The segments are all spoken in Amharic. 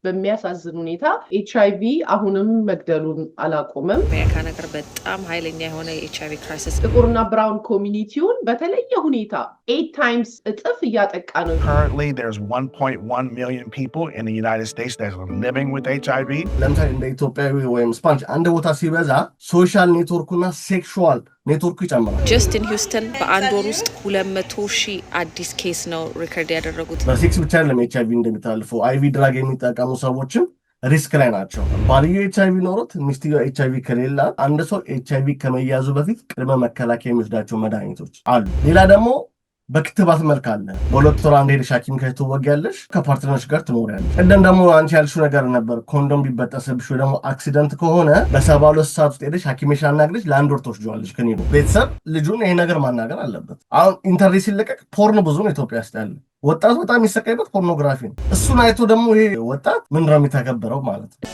በሚያሳዝን ሁኔታ ኤችአይቪ አሁንም መግደሉን አላቆመም። አሜሪካ ነገር በጣም ኃይለኛ የሆነ የኤችአይቪ ክራይሲስ ጥቁርና ብራውን ኮሚኒቲውን በተለየ ሁኔታ 8 times እጥፍ እያጠቃ ነው። Currently there's 1.1 million people in the United States that are living with HIV. ለምሳሌ እንደ ኢትዮጵያዊ ወይም ስፓኒሽ አንድ ቦታ ሲበዛ ሶሻል ኔትወርኩና ሴክሹዋል ኔትወርኩ ይጨምራል። ጀስቲን ሂውስተን በአንድ ወር ውስጥ 200,000 አዲስ ኬስ ነው ሪከርድ ያደረጉት። በሴክስ ብቻ አይደለም ኤችአይቪ እንደሚታልፈው አይቪ ድራግ የሚጠቀሙ ሰዎችም ሪስክ ላይ ናቸው። ባልየው ኤችአይቪ ኖሮት ሚስትየው ኤችአይቪ ከሌላ አንድ ሰው ኤችአይቪ ከመያዙ በፊት ቅድመ መከላከያ የሚወስዳቸው መድኃኒቶች አሉ። ሌላ ደግሞ በክትባት መልክ አለ። በሁለት ወር አንድ ሄደሽ ሐኪም ጋር ትወጊያለሽ፣ ከፓርትነርሽ ጋር ትኖሪያለሽ። እንደም ደግሞ አንቺ ያልሽው ነገር ነበር፣ ኮንዶም ቢበጠስብሽ ወይ ደግሞ አክሲደንት ከሆነ በ72 ሰዓት ውስጥ ሄደሽ ሐኪምሽ አናግረሽ ለአንድ ወር ትወስጂዋለሽ። ከኔ ቤተሰብ ልጁን ይሄ ነገር ማናገር አለበት። አሁን ኢንተርኔት ሲለቀቅ ፖርን ብዙ ነው ኢትዮጵያ ውስጥ ያለ ወጣቱ በጣም የሚሰቃይበት ፖርኖግራፊ ነው። እሱን አይቶ ደግሞ ይሄ ወጣት ምንድነው የሚተከበረው ማለት ነው።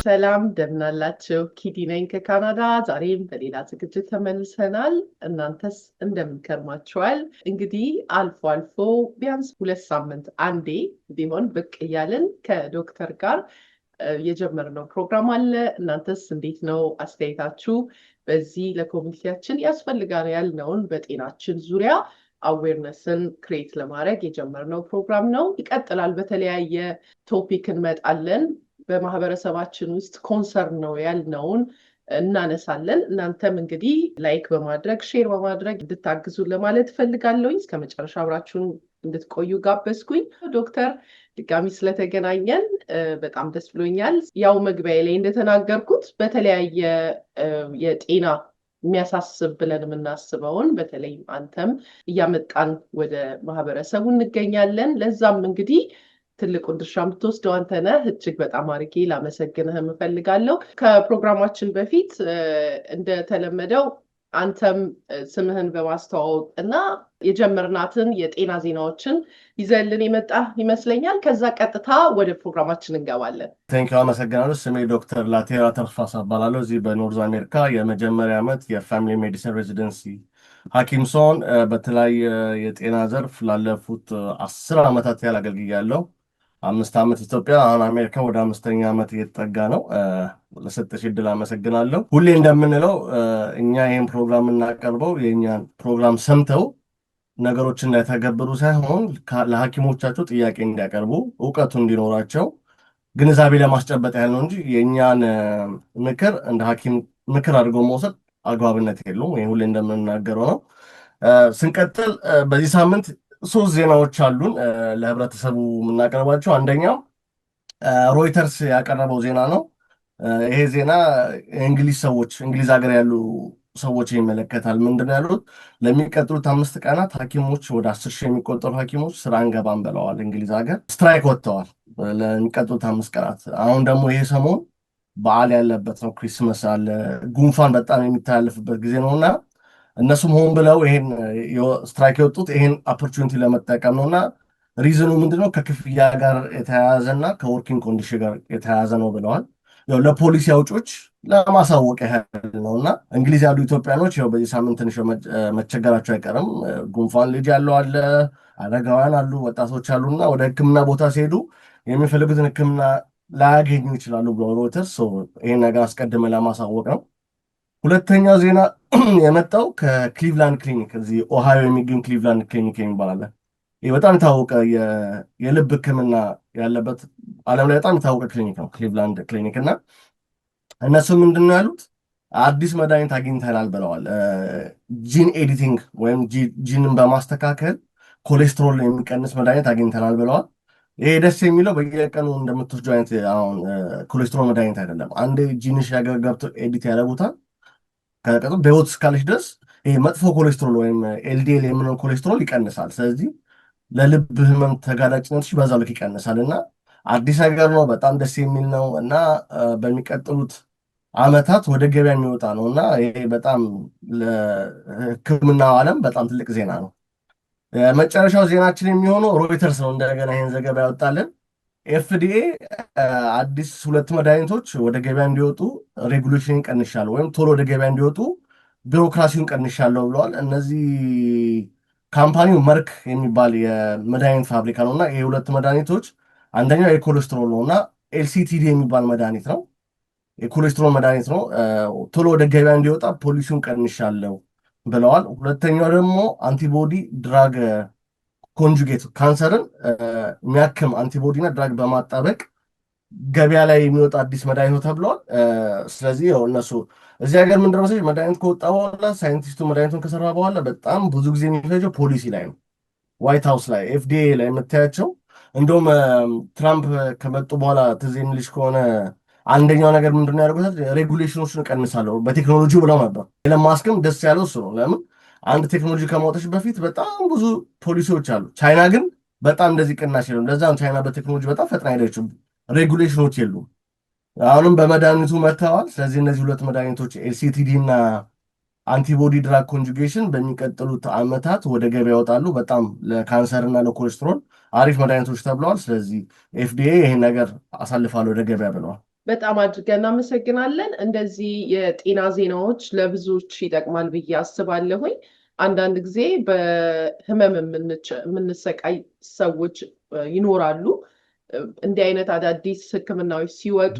ሰላም እንደምናላችሁ፣ ኪዲ ነኝ ከካናዳ። ዛሬም በሌላ ዝግጅት ተመልሰናል። እናንተስ እንደምንከርማችኋል? እንግዲህ አልፎ አልፎ ቢያንስ 2 ሳምንት አንዴ ቢሆን ብቅ እያልን ከዶክተር ጋር የጀመርነው ፕሮግራም አለ። እናንተስ እንዴት ነው? አስተያየታችሁ በዚህ ለኮሚኒቲያችን ያስፈልጋል ያልነውን በጤናችን ዙሪያ አዌርነስን ክሬት ለማድረግ የጀመርነው ፕሮግራም ነው። ይቀጥላል። በተለያየ ቶፒክ እንመጣለን። በማህበረሰባችን ውስጥ ኮንሰርን ነው ያልነውን እናነሳለን። እናንተም እንግዲህ ላይክ በማድረግ ሼር በማድረግ እንድታግዙ ለማለት ፈልጋለሁኝ። እስከ መጨረሻ አብራችሁን እንድትቆዩ ጋበዝኩኝ። ዶክተር ድጋሚ ስለተገናኘን በጣም ደስ ብሎኛል። ያው መግቢያ ላይ እንደተናገርኩት በተለያየ የጤና የሚያሳስብ ብለን የምናስበውን በተለይ አንተም እያመጣን ወደ ማህበረሰቡ እንገኛለን። ለዛም እንግዲህ ትልቁን ድርሻ የምትወስደው አንተ ነህ። እጅግ በጣም አድርጌ ላመሰግንህ እፈልጋለሁ። ከፕሮግራማችን በፊት እንደተለመደው አንተም ስምህን በማስተዋወቅ እና የጀመርናትን የጤና ዜናዎችን ይዘልን የመጣ ይመስለኛል። ከዛ ቀጥታ ወደ ፕሮግራማችን እንገባለን። ቴንኪው፣ አመሰግናለሁ። ስሜ ዶክተር ላቴራ ተርፋሳ እባላለሁ። እዚህ በኖርዝ አሜሪካ የመጀመሪያ ዓመት የፋሚሊ ሜዲሲን ሬዚደንሲ ሐኪም ሲሆን በተለያየ የጤና ዘርፍ ላለፉት 10 ዓመታት ያህል አገልግያለሁ። 5 ዓመት ኢትዮጵያ፣ አሁን አሜሪካ ወደ 5ኛ ዓመት እየተጠጋ ነው። ለሰጠሽ ዕድል አመሰግናለሁ። ሁሌ እንደምንለው እኛ ይህን ፕሮግራም እናቀርበው የእኛን ፕሮግራም ሰምተው ነገሮችን እንዳይተገብሩ ሳይሆን ለሐኪሞቻቸው ጥያቄ እንዲያቀርቡ እውቀቱ እንዲኖራቸው ግንዛቤ ለማስጨበጥ ያህል ነው እንጂ የእኛን ምክር እንደ ሐኪም ምክር አድርገው መውሰድ አግባብነት የለውም። ይህ ሁሌ እንደምንናገረው ነው። ስንቀጥል በዚህ ሳምንት 3 ዜናዎች አሉን ለህብረተሰቡ የምናቀርባቸው። አንደኛው ሮይተርስ ያቀረበው ዜና ነው። ይሄ ዜና የእንግሊዝ ሰዎች እንግሊዝ ሀገር ያሉ ሰዎች ይመለከታል። ምንድን ነው ያሉት? ለሚቀጥሉት 5 ቀናት ሐኪሞች ወደ 10,000 የሚቆጠሩ ሐኪሞች ስራ እንገባም ብለዋል። እንግሊዝ ሀገር ስትራይክ ወጥተዋል ለሚቀጥሉት 5 ቀናት። አሁን ደግሞ ይሄ ሰሞን በዓል ያለበት ነው። ክሪስመስ አለ፣ ጉንፋን በጣም የሚተላለፍበት ጊዜ ነውና እነሱም ሆን ብለው ይሄን ስትራይክ የወጡት ይሄን ኦፖርቹኒቲ ለመጠቀም ነውና ሪዝኑ ምንድነው? ከክፍያ ጋር የተያያዘና ከወርኪንግ ኮንዲሽን ጋር የተያያዘ ነው ብለዋል። ያው ለፖሊሲ አውጮች ለማሳወቅ ያህል ነውና እንግሊዝ ያሉ ኢትዮጵያኖች ያው በዚህ ሳምንት ትንሽ መቸገራቸው አይቀርም። ጉንፋን ልጅ ያለው አለ፣ አረጋውያን አሉ፣ ወጣቶች አሉና ወደ ሕክምና ቦታ ሲሄዱ የሚፈልጉትን ሕክምና ላያገኙ ይችላሉ ብሎ ሮይተርስ ይሄን ነገር አስቀድመ ለማሳወቅ ነው። ሁለተኛው ዜና የመጣው ከክሊቭላንድ ክሊኒክ፣ እዚህ ኦሃዮ የሚገኝ ክሊቭላንድ ክሊኒክ የሚባል ይህ በጣም የታወቀ የልብ ሕክምና ያለበት ዓለም ላይ በጣም የታወቀ ክሊኒክ ነው ክሊቭላንድ ክሊኒክ። እና እነሱ ምንድን ነው ያሉት? አዲስ መድኃኒት አግኝተናል ብለዋል። ጂን ኤዲቲንግ ወይም ጂንን በማስተካከል ኮሌስትሮል የሚቀንስ መድኃኒት አግኝተናል ብለዋል። ይሄ ደስ የሚለው በየቀኑ እንደምትወስዱ አይነት አሁን ኮሌስትሮል መድኃኒት አይደለም። አንድ ጂንሽ ያገር ገብቶ ኤዲት ያደረጉታል። ከቀጡ በህይወት እስካለች ድረስ ይሄ መጥፎ ኮሌስትሮል ወይም ኤልዲኤል የምንለው ኮሌስትሮል ይቀንሳል። ስለዚህ ለልብ ህመም ተጋላጭነትሽ በዛው ልክ ይቀንሳል እና አዲስ ነገር ነው። በጣም ደስ የሚል ነው እና በሚቀጥሉት ዓመታት ወደ ገበያ የሚወጣ ነው እና ይሄ በጣም ለሕክምናው ዓለም በጣም ትልቅ ዜና ነው። መጨረሻው ዜናችን የሚሆነው ሮይተርስ ነው። እንደገና ይህን ዘገባ ያወጣልን ኤፍዲኤ አዲስ 2 መድኃኒቶች ወደ ገበያ እንዲወጡ ሬጉሌሽን ቀንሻለሁ ወይም ቶሎ ወደ ገበያ እንዲወጡ ቢሮክራሲውን ቀንሻለሁ ብለዋል። እነዚህ ካምፓኒው መርክ የሚባል የመድኃኒት ፋብሪካ ነው እና ይሄ ሁለት መድኃኒቶች አንደኛው የኮሌስትሮል ነው እና ኤልሲቲዲ የሚባል መድኃኒት ነው። የኮሌስትሮል መድኃኒት ነው። ቶሎ ወደ ገበያ እንዲወጣ ፖሊሲውን ቀንሻለሁ ብለዋል። ሁለተኛው ደግሞ አንቲቦዲ ድራግ ኮንጁጌት ካንሰርን የሚያክም አንቲቦዲ እና ድራግ በማጣበቅ ገበያ ላይ የሚወጣ አዲስ መድኃኒት ነው ተብለዋል። ስለዚህ ያው እነሱ እዚህ ሀገር ምንድን ነው መሰለኝ መድኃኒት ከወጣ በኋላ ሳይንቲስቱ መድኃኒቱን ከሰራ በኋላ በጣም ብዙ ጊዜ የሚፈጀው ፖሊሲ ላይ ነው። ዋይት ሀውስ ላይ ኤፍዲኤ ላይ የምታያቸው እንደውም ትራምፕ ከመጡ በኋላ ትዝ የሚልሽ ከሆነ አንደኛው ነገር ምንድን ነው ያደርጉት ሬጉሌሽኖችን እቀንሳለሁ በቴክኖሎጂ ብለው ነበር። ኤለን ማስክም ደስ ያለው እሱ ነው። ለምን አንድ ቴክኖሎጂ ከማውጣትሽ በፊት በጣም ብዙ ፖሊሲዎች አሉ። ቻይና ግን በጣም እንደዚህ ቅናሽ የለም። ለዛ ነው ቻይና በቴክኖሎጂ በጣም ፈጥና ሄደችው። ሬጉሌሽኖች የሉም። አሁንም በመድኃኒቱ መጥተዋል። ስለዚህ እነዚህ ሁለት መድኃኒቶች ኤልሲቲዲ እና አንቲቦዲ ድራግ ኮንጁጌሽን በሚቀጥሉት ዓመታት ወደ ገበያ ያወጣሉ። በጣም ለካንሰር እና ለኮሌስትሮል አሪፍ መድኃኒቶች ተብለዋል። ስለዚህ ኤፍዲኤ ይህን ነገር አሳልፋለሁ ወደ ገበያ ብለዋል። በጣም አድርገን እናመሰግናለን። እንደዚህ የጤና ዜናዎች ለብዙዎች ይጠቅማል ብዬ አስባለሁኝ። አንዳንድ ጊዜ በህመም የምንሰቃይ ሰዎች ይኖራሉ። እንዲህ አይነት አዳዲስ ሕክምናዎች ሲወጡ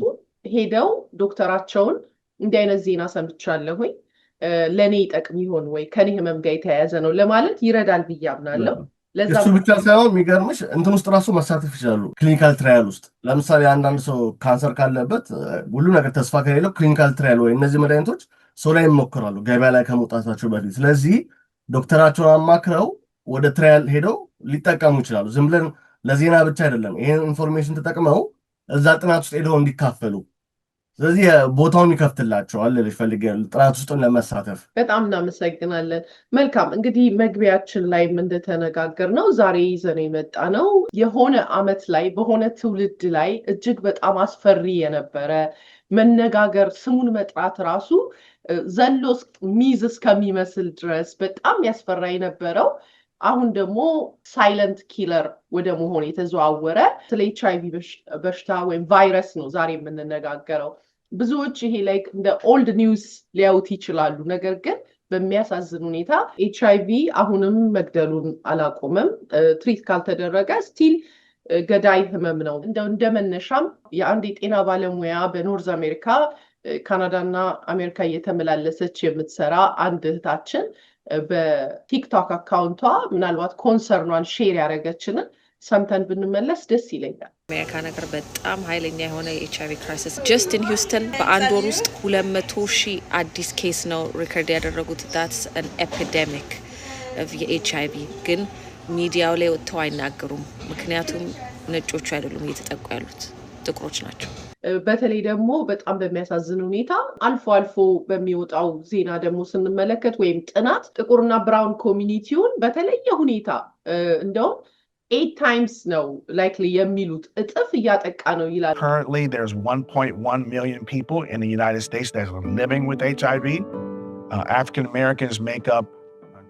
ሄደው ዶክተራቸውን እንዲህ አይነት ዜና ሰምቻለሁኝ ለእኔ ይጠቅም ይሆን ወይ ከኔ ህመም ጋር የተያያዘ ነው ለማለት ይረዳል ብዬ አምናለሁ። እሱ ብቻ ሳይሆን የሚገርምሽ እንትን ውስጥ ራሱ መሳተፍ ይችላሉ። ክሊኒካል ትራያል ውስጥ ለምሳሌ አንዳንድ ሰው ካንሰር ካለበት ሁሉ ነገር ተስፋ ከሌለው ክሊኒካል ትራያል ወይ እነዚህ መድኃኒቶች ሰው ላይ ይሞክራሉ ገበያ ላይ ከመውጣታቸው በፊት። ስለዚህ ዶክተራቸውን አማክረው ወደ ትራያል ሄደው ሊጠቀሙ ይችላሉ። ዝም ብለን ለዜና ብቻ አይደለም ይሄን ኢንፎርሜሽን ተጠቅመው እዛ ጥናት ውስጥ ሄደው እንዲካፈሉ። ስለዚህ ቦታውን ይከፍትላቸዋል ልልሽ ፈልጌ ጥናት ውስጥ ለመሳተፍ። በጣም እናመሰግናለን። መልካም እንግዲህ መግቢያችን ላይ እንደተነጋገርነው ዛሬ ይዘን የመጣ ነው የሆነ አመት ላይ በሆነ ትውልድ ላይ እጅግ በጣም አስፈሪ የነበረ መነጋገር ስሙን መጥራት ራሱ ዘሎ ሚዝ እስከሚመስል ድረስ በጣም ያስፈራ የነበረው አሁን ደግሞ ሳይለንት ኪለር ወደ መሆን የተዘዋወረ ስለ ኤችአይቪ በሽታ ወይም ቫይረስ ነው ዛሬ የምንነጋገረው። ብዙዎች ይሄ ላይ እንደ ኦልድ ኒውስ ሊያዩት ይችላሉ። ነገር ግን በሚያሳዝን ሁኔታ ኤችአይቪ አሁንም መግደሉን አላቆመም። ትሪት ካልተደረገ ስቲል ገዳይ ህመም ነው። እንደ መነሻም የአንድ የጤና ባለሙያ በኖርዝ አሜሪካ ካናዳና አሜሪካ እየተመላለሰች የምትሰራ አንድ እህታችን በቲክቶክ አካውንቷ ምናልባት ኮንሰርኗን ሼር ያደረገችንን ሰምተን ብንመለስ ደስ ይለኛል። አሜሪካ ነገር በጣም ኃይለኛ የሆነ የኤችአይቪ ክራይሲስ ጀስትን ሂውስተን በአንድ ወር ውስጥ 200,000 አዲስ ኬስ ነው ሪከርድ ያደረጉት። ዳትስ አን ኤፒዴሚክ የኤችአይቪ ግን ሚዲያው ላይ ወጥተው አይናገሩም። ምክንያቱም ነጮቹ አይደሉም እየተጠቁ ያሉት ጥቁሮች ናቸው። በተለይ ደግሞ በጣም በሚያሳዝን ሁኔታ አልፎ አልፎ በሚወጣው ዜና ደግሞ ስንመለከት ወይም ጥናት ጥቁርና ብራውን ኮሚኒቲውን በተለየ ሁኔታ እንደውም 8 times ነው likely የሚሉት እጥፍ እያጠቃ ነው ይላል። Currently, there's 1.1 million people in the United States that are living with HIV. African Americans make up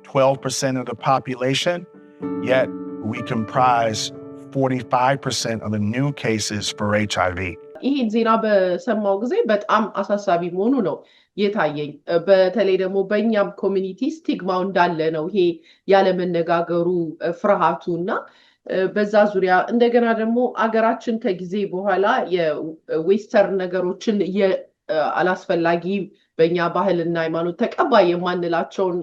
12% of the population, yet we comprise 45% of the new cases for HIV. ይህን ዜና በሰማው ጊዜ በጣም አሳሳቢ መሆኑ ነው የታየኝ። በተለይ ደግሞ በእኛም ኮሚኒቲ ስቲግማው እንዳለ ነው ይሄ ያለመነጋገሩ ፍርሃቱ እና በዛ ዙሪያ እንደገና ደግሞ አገራችን ከጊዜ በኋላ የዌስተርን ነገሮችን አላስፈላጊ በእኛ ባህልና ሃይማኖት ተቀባይ የማንላቸውን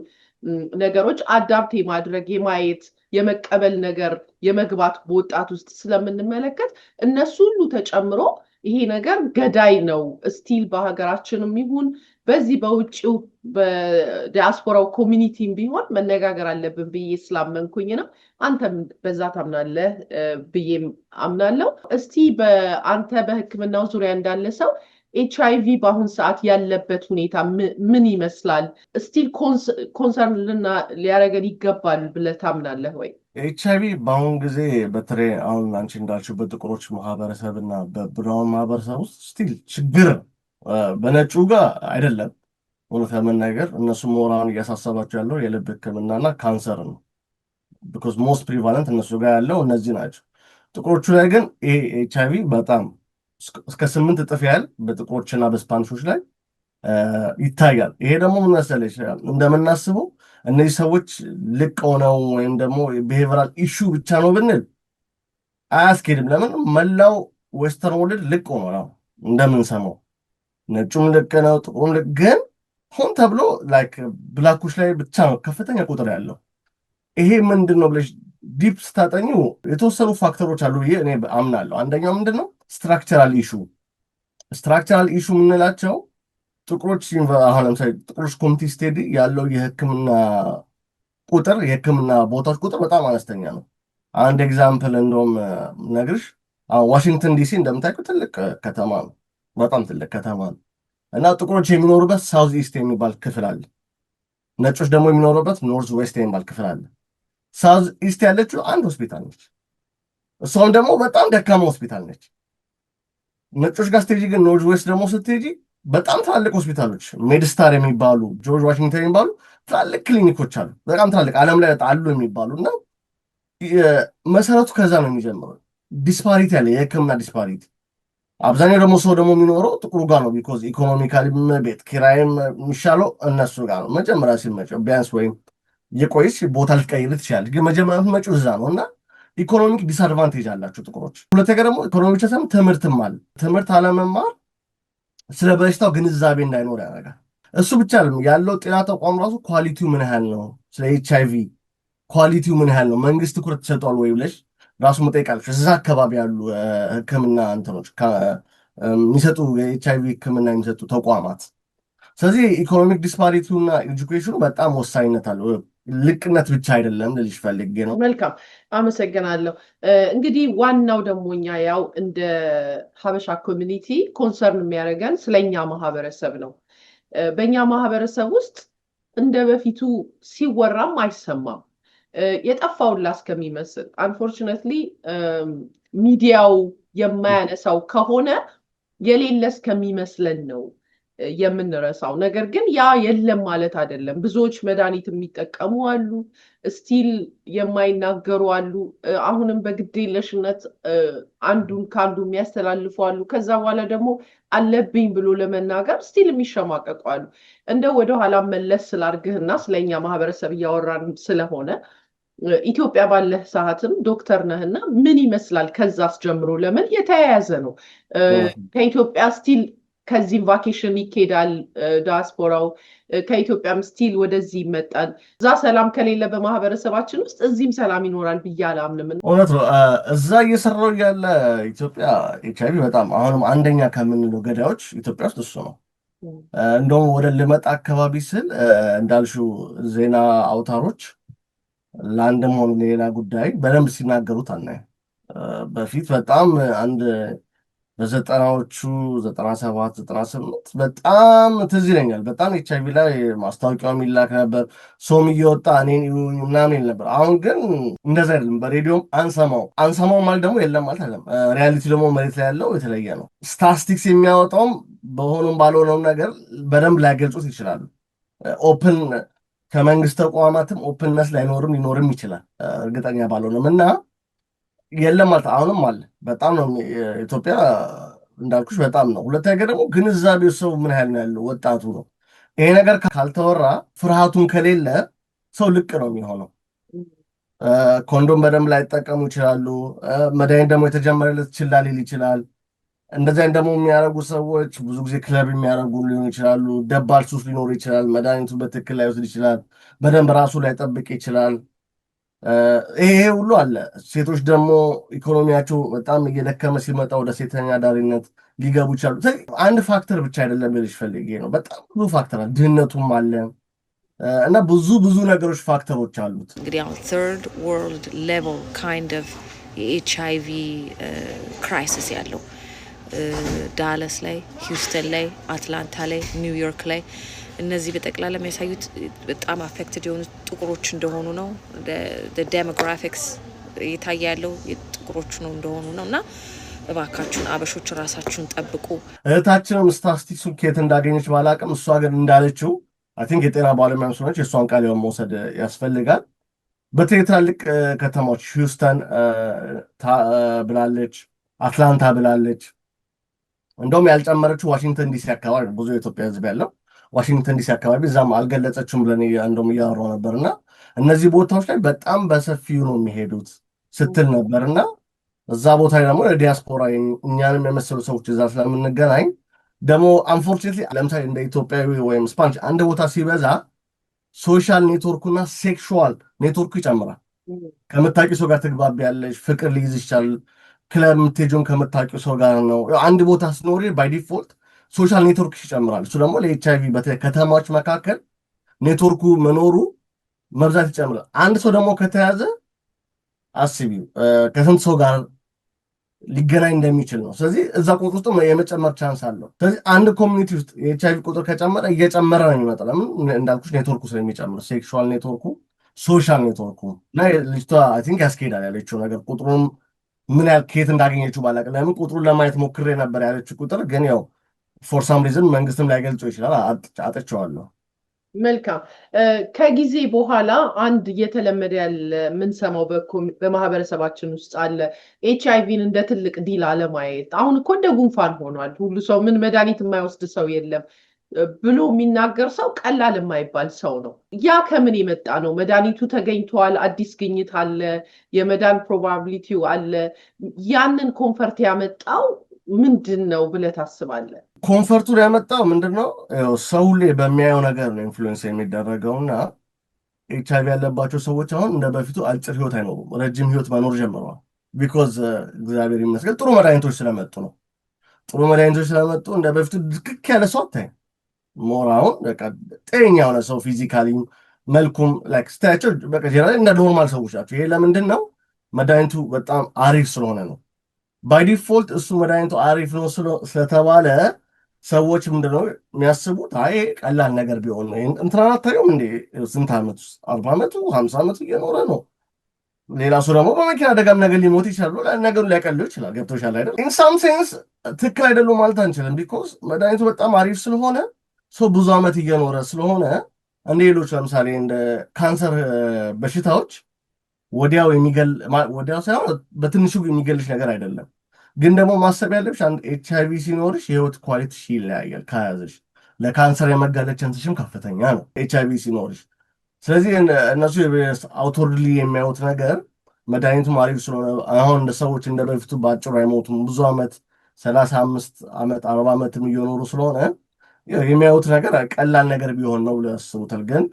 ነገሮች አዳፕት የማድረግ የማየት የመቀበል ነገር የመግባት በወጣት ውስጥ ስለምንመለከት እነሱ ሁሉ ተጨምሮ ይሄ ነገር ገዳይ ነው ስቲል በሀገራችንም ይሁን በዚህ በውጭው በዲያስፖራው ኮሚኒቲም ቢሆን መነጋገር አለብን ብዬ ስላመንኩኝ ነው። አንተም በዛ ታምናለህ ብዬም አምናለሁ። እስቲ በአንተ በሕክምናው ዙሪያ እንዳለ ሰው ኤችአይቪ በአሁን ሰዓት ያለበት ሁኔታ ምን ይመስላል? ስቲል ኮንሰርን ሊያደርገን ይገባል ብለህ ታምናለህ ወይ? ኤችአይቪ በአሁን ጊዜ በተለይ አሁን አንቺ እንዳልሽው በጥቁሮች ማህበረሰብ እና በብራውን ማህበረሰብ ውስጥ ስቲል ችግር በነጩ ጋር አይደለም። እውነት ለመናገር እነሱ ሞራን እያሳሰባቸው ያለው የልብ ህክምናና ካንሰር ነው። ቢኮዝ ሞስት ፕሪቫለንት እነሱ ጋር ያለው እነዚህ ናቸው። ጥቁሮቹ ላይ ግን ይሄ ኤችአይቪ በጣም እስከ 8 እጥፍ ያህል በጥቁሮችና በስፓኒሾች ላይ ይታያል። ይሄ ደግሞ ምን መሰለሽ እንደምናስበው እነዚህ ሰዎች ልቅ ሆነው ወይም ደግሞ ቢሄቨራል ኢሹ ብቻ ነው ብንል አያስኬድም። ለምን መላው ዌስተርን ወርልድ ልቅ ሆኖ ነው እንደምንሰማው። ነጩም ልቅ ነው፣ ጥቁሩም ልቅ ግን ሆን ተብሎ ላይክ ብላኮች ላይ ብቻ ነው ከፍተኛ ቁጥር ያለው። ይሄ ምንድን ነው ብለሽ ዲፕ ስታጠኙ የተወሰኑ ፋክተሮች አሉ ብዬ እኔ አምናለሁ። አንደኛው ምንድን ነው ስትራክቸራል ኢሹ። ስትራክቸራል ኢሹ የምንላቸው ጥቁሮች አሁን ለምሳሌ ጥቁሮች ኮሚኒቲ ስቴዲ ያለው የህክምና ቁጥር የህክምና ቦታዎች ቁጥር በጣም አነስተኛ ነው። አንድ ኤግዛምፕል እንደውም ነግርሽ ዋሽንግተን ዲሲ እንደምታውቂው ትልቅ ከተማ ነው፣ በጣም ትልቅ ከተማ ነው እና ጥቁሮች የሚኖሩበት ሳውዝ ኢስት የሚባል ክፍል አለ። ነጮች ደግሞ የሚኖሩበት ኖርዝ ዌስት የሚባል ክፍል አለ። ሳውዝ ኢስት ያለችው አንድ ሆስፒታል ነች፣ እሷም ደግሞ በጣም ደካማ ሆስፒታል ነች። ነጮች ጋር ስትሄጂ ግን ኖርዝ ዌስት ደግሞ ስትሄጂ በጣም ትላልቅ ሆስፒታሎች ሜድስታር የሚባሉ ጆርጅ ዋሽንግተን የሚባሉ ትላልቅ ክሊኒኮች አሉ፣ በጣም ትላልቅ ዓለም ላይ አሉ የሚባሉ እና መሰረቱ ከዛ ነው የሚጀምረው። ዲስፓሪቲ አለ፣ የህክምና ዲስፓሪቲ። አብዛኛው ደግሞ ሰው ደግሞ የሚኖረው ጥቁሩ ጋር ነው። ቢኮዝ ኢኮኖሚካሊም ቤት ኪራይም የሚሻለው እነሱ ጋር ነው። መጀመሪያ ሲመጪው ቢያንስ ወይም የቆይሽ ቦታ ልትቀይር ትችላለች፣ ግን መጀመሪያ መጪው እዛ ነው እና ኢኮኖሚክ ዲስአድቫንቴጅ አላቸው ጥቁሮች። ሁለተኛ ደግሞ ኢኮኖሚ ብቻ ሳይሆን ትምህርትም አለ። ትምህርት አለመማር ስለ በሽታው ግንዛቤ እንዳይኖር ያደርጋል። እሱ ብቻ ያለው ጤና ተቋም ራሱ ኳሊቲው ምን ያህል ነው፣ ስለ HIV ኳሊቲው ምን ያህል ነው፣ መንግስት ትኩረት ተሰጥቷል ወይ ብለሽ ራሱ መጠይቃለች። እዛ አካባቢ ያሉ ህክምና እንትኖች የሚሰጡ የኤችአይቪ ህክምና የሚሰጡ ተቋማት። ስለዚህ ኢኮኖሚክ ዲስፓሪቲው እና ኤጁኬሽኑ በጣም ወሳኝነት አለው። ልቅነት ብቻ አይደለም ልልሽ ፈልጌ ነው። መልካም አመሰግናለሁ። እንግዲህ ዋናው ደግሞ እኛ ያው እንደ ሀበሻ ኮሚኒቲ ኮንሰርን የሚያደርገን ስለኛ ማህበረሰብ ነው። በእኛ ማህበረሰብ ውስጥ እንደ በፊቱ ሲወራም አይሰማም። የጠፋውላ እስከሚመስል አንፎርቹኔትሊ ሚዲያው የማያነሳው ከሆነ የሌለ እስከሚመስለን ነው የምንረሳው። ነገር ግን ያ የለም ማለት አይደለም። ብዙዎች መድኃኒት የሚጠቀሙ አሉ፣ ስቲል የማይናገሩ አሉ። አሁንም በግዴለሽነት አንዱን ከአንዱ የሚያስተላልፉ አሉ። ከዛ በኋላ ደግሞ አለብኝ ብሎ ለመናገር ስቲል የሚሸማቀቁ አሉ። እንደ ወደኋላ መለስ ስላርግህና ስለኛ ማህበረሰብ እያወራን ስለሆነ ኢትዮጵያ ባለህ ሰዓትም ዶክተር ነህና ምን ይመስላል? ከዛስ ጀምሮ ለምን የተያያዘ ነው። ከኢትዮጵያ ስቲል ከዚህም ቫኬሽን ይኬዳል ዲያስፖራው፣ ከኢትዮጵያም ስቲል ወደዚህ ይመጣል። እዛ ሰላም ከሌለ በማህበረሰባችን ውስጥ እዚህም ሰላም ይኖራል ብዬ አላምንም። እውነት ነው። እዛ እየሰራው ያለ ኢትዮጵያ HIV በጣም አሁንም አንደኛ ከምንለው ገዳዮች ኢትዮጵያ ውስጥ እሱ ነው። እንደውም ወደ ልመጣ አካባቢ ስል እንዳልሽው ዜና አውታሮች ለአንድም ሆነ ሌላ ጉዳይ በደንብ ሲናገሩት አናይም። በፊት በጣም አንድ በዘጠናዎቹ 97 98 በጣም ትዝ ይለኛል። በጣም HIV ላይ ማስታወቂያው የሚላክ ነበር፣ ሰውም እየወጣ እኔን ምናምን ይል ነበር። አሁን ግን እንደዛ አይደለም። በሬዲዮም አንሰማው ማለት ደግሞ የለም ማለት አይደለም። ሪያሊቲ ደግሞ መሬት ላይ ያለው የተለየ ነው። ስታቲስቲክስ የሚያወጣውም በሆኑም ባልሆነውም ነገር በደንብ ላይገልጹት ይችላሉ። ኦፕን ከመንግስት ተቋማትም ኦፕንነስ ላይኖርም ሊኖርም ይችላል፣ እርግጠኛ ባልሆንም እና የለም ማለት አሁንም አለ። በጣም ነው ኢትዮጵያ እንዳልኩሽ በጣም ነው። ሁለተኛ ደግሞ ግንዛቤው ሰው ምን ያህል ነው ያለው ወጣቱ ነው። ይሄ ነገር ካልተወራ ፍርሃቱን ከሌለ ሰው ልቅ ነው የሚሆነው። ኮንዶም በደንብ ላይጠቀሙ ይችላሉ። መድኃኒት ደግሞ የተጀመረለት ችላ ሊል ይችላል። እንደዚህ ደግሞ የሚያደርጉ ሰዎች ብዙ ጊዜ ክለብ የሚያደርጉ ሊሆኑ ይችላሉ። ደባል ሱስ ሊኖር ይችላል። መድኃኒቱ በትክክል ላይወስድ ይችላል። በደንብ ራሱ ላይጠብቅ ይችላል። ይሄ ሁሉ አለ። ሴቶች ደግሞ ኢኮኖሚያቸው በጣም እየደከመ ሲመጣ ወደ ሴተኛ ዳሪነት ሊገቡ ይችላሉ። አንድ ፋክተር ብቻ አይደለም ልልሽ ፈልጌ ነው። በጣም ብዙ ፋክተር አለ። ድህነቱም አለ እና ብዙ ነገሮች ፋክተሮች አሉት። እንግዲህ አሁን ተርድ ወርልድ ሌቨል ካይንድ ኦፍ የኤችአይቪ ክራይሲስ ያለው ዳላስ ላይ፣ ሂውስተን ላይ፣ አትላንታ ላይ፣ ኒውዮርክ ላይ እነዚህ በጠቅላላ የሚያሳዩት በጣም አፌክትድ የሆኑ ጥቁሮች እንደሆኑ ነው። ዴሞግራፊክስ እየታየ ያለው የጥቁሮች ነው እንደሆኑ ነው። እና እባካችሁን አበሾች ራሳችሁን ጠብቁ። እህታችንም ስታቲስቲክሱን ከየት እንዳገኘች ባላቅም እሷ ግን እንዳለችው አይ ቲንክ የጤና ባለሙያም ስለሆነች የእሷን ቃል መውሰድ ያስፈልጋል። በተለይ ትላልቅ ከተማዎች ሂውስተን ብላለች፣ አትላንታ ብላለች፣ እንደውም ያልጨመረችው ዋሽንግተን ዲሲ አካባቢ ብዙ የኢትዮጵያ ህዝብ ያለው ዋሽንግተን ዲሲ አካባቢ እዛም አልገለጸችም ብለን እንደውም እያወራሁ ነበርና እነዚህ ቦታዎች ላይ በጣም በሰፊው ነው የሚሄዱት ስትል ነበርና እዛ ቦታ ላይ ደግሞ የዲያስፖራ እኛንም የመሰሉ ሰዎች እዛ ስለምንገናኝ ደግሞ አንፎርቹኔትሊ ለምሳሌ እንደ ኢትዮጵያዊ ወይም ስፓኒሽ አንድ ቦታ ሲበዛ ሶሻል ኔትወርኩና ሴክሹዋል ኔትወርኩ ይጨምራል። ከምታውቂው ሰው ጋር ትግባቢያለሽ፣ ፍቅር ሊይዝ ይችላል። ክለብ የምትሄጂውን ከምታውቂው ሰው ጋር ነው። አንድ ቦታ ስኖሪ ባይ ዲፎልት ሶሻል ኔትወርክ ይጨምራል። እሱ ደግሞ ለኤችአይቪ በተለይ ከተማዎች መካከል ኔትወርኩ መኖሩ መብዛት ይጨምራል። አንድ ሰው ደግሞ ከተያዘ አስቢው ከስንት ሰው ጋር ሊገናኝ እንደሚችል ነው። ስለዚህ እዛ ቁጥር ውስጥ የመጨመር ቻንስ አለው። ስለዚህ አንድ ኮሚኒቲ ውስጥ የኤችአይቪ ቁጥር ከጨመረ እየጨመረ ነው የሚመጣው። ለምን እንዳልኩሽ ኔትወርኩ ስለሚጨምር፣ ሴክሹዋል ኔትወርኩ፣ ሶሻል ኔትወርኩ እና ልጅቷ አይ ቲንክ ያስኬዳል ያለችው ነገር ቁጥሩም ምን ያህል ከየት እንዳገኘችው ባላውቅም ለምን ቁጥሩን ለማየት ሞክሬ ነበር ያለችው ቁጥር ግን ያው ፎር ሳም ሪዝን መንግስትም ላይገልጸው ይችላል። አጥቼዋለሁ። መልካም። ከጊዜ በኋላ አንድ እየተለመደ ያለ የምንሰማው በማህበረሰባችን ውስጥ አለ ኤችአይቪን እንደ ትልቅ ዲል አለማየት። አሁን እኮ እንደ ጉንፋን ሆኗል። ሁሉ ሰው ምን መድኃኒት የማይወስድ ሰው የለም ብሎ የሚናገር ሰው ቀላል የማይባል ሰው ነው። ያ ከምን የመጣ ነው? መድኃኒቱ ተገኝቷል፣ አዲስ ግኝት አለ፣ የመዳን ፕሮባቢሊቲው አለ። ያንን ኮንፈርት ያመጣው ምንድን ነው ብለህ ታስባለህ? ኮንፈርቱን ያመጣው ምንድን ነው? ሰው ሁሌ በሚያየው ነገር ነው ኢንፍሉዌንስ የሚደረገውና ኤችአይቪ ያለባቸው ሰዎች አሁን እንደ በፊቱ አጭር ህይወት አይኖሩም፣ ረጅም ህይወት መኖር ጀምረዋል። ቢኮዝ እግዚአብሔር ይመስገን ጥሩ መድኃኒቶች ስለመጡ ነው። ጥሩ መድኃኒቶች ስለመጡ እንደ በፊቱ ድክክ ያለ ሰው አታይም። ሞር አሁን በቃ ጤነኛ የሆነ ሰው ፊዚካሊ መልኩም ላይክ ስታያቸው በቃ ጀነራሊ እንደ ኖርማል ሰዎች ናቸው። ይሄ ለምንድን ነው? መድኃኒቱ በጣም አሪፍ ስለሆነ ነው። ባይ ዲፎልት እሱ መድኃኒቱ አሪፍ ነው ስለተባለ ሰዎች ምንድነው የሚያስቡት? አይ ቀላል ነገር ቢሆን ነው። እንትና አታዩም እንዴ ስንት ዓመት ውስጥ 40 ዓመቱ 50 ዓመቱ እየኖረ ነው። ሌላ ሰው ደግሞ በመኪና አደጋም ነገር ሊሞት ይችላል። ነገሩ ሊያቀልው ይችላል። ገብቶሻል አይደል? ኢን ሳም ሴንስ ትክክል አይደሉም ማለት አንችልም። ቢኮዝ መድኃኒቱ በጣም አሪፍ ስለሆነ ሰው ብዙ ዓመት እየኖረ ስለሆነ እንደ ሌሎች ለምሳሌ እንደ ካንሰር በሽታዎች ወዲያው ሳይሆን በትንሹ የሚገልሽ ነገር አይደለም። ግን ደግሞ ማሰብ ያለብሽ አንድ ኤችአይቪ ሲኖርሽ የህይወት ኳሊቲ ይለያያል ከያዘሽ። ለካንሰር የመጋለጥ ቻንስሽም ከፍተኛ ነው ኤችአይቪ ሲኖርሽ። ስለዚህ እነሱ አውትወርድሊ የሚያዩት ነገር መድኃኒቱም አሪፍ ስለሆነ አሁን እንደ ሰዎች እንደ በፊቱ በአጭሩ አይሞቱም። ብዙ ዓመት 35 ዓመት 40 ዓመትም እየኖሩ ስለሆነ የሚያዩት ነገር ቀላል ነገር ቢሆን ነው ብለው ያስቡታል። ግን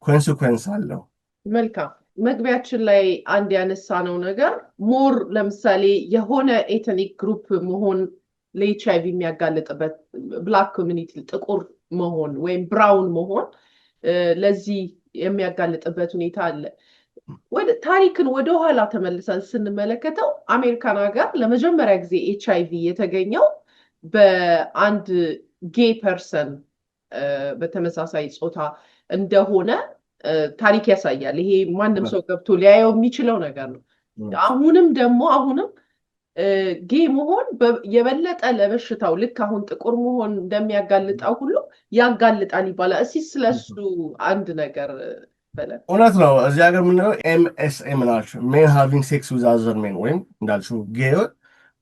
ኮንሲኩዌንስ አለው። መልካም። መግቢያችን ላይ አንድ ያነሳነው ነገር ሞር ለምሳሌ የሆነ ኤትኒክ ግሩፕ መሆን ለኤችአይቪ የሚያጋልጥበት ብላክ ኮሚኒቲ ጥቁር መሆን ወይም ብራውን መሆን ለዚህ የሚያጋልጥበት ሁኔታ አለ። ታሪክን ወደኋላ ተመልሰን ስንመለከተው አሜሪካን ሀገር ለመጀመሪያ ጊዜ ኤችአይቪ የተገኘው በአንድ ጌይ ፐርሰን በተመሳሳይ ጾታ እንደሆነ ታሪክ ያሳያል። ይሄ ማንም ሰው ገብቶ ሊያየው የሚችለው ነገር ነው። አሁንም ጌይ መሆን የበለጠ ለበሽታው ልክ አሁን ጥቁር መሆን እንደሚያጋልጣው ሁሉ ያጋልጣል ይባላል። እስኪ ስለሱ አንድ ነገር በለን። እውነት ነው። እዚህ ሀገር የምንለው ኤምኤስኤም ናቸው፣ ሜን ሃቪንግ ሴክስ ዊዝ አዘር ሜን ወይም እንዳልሽው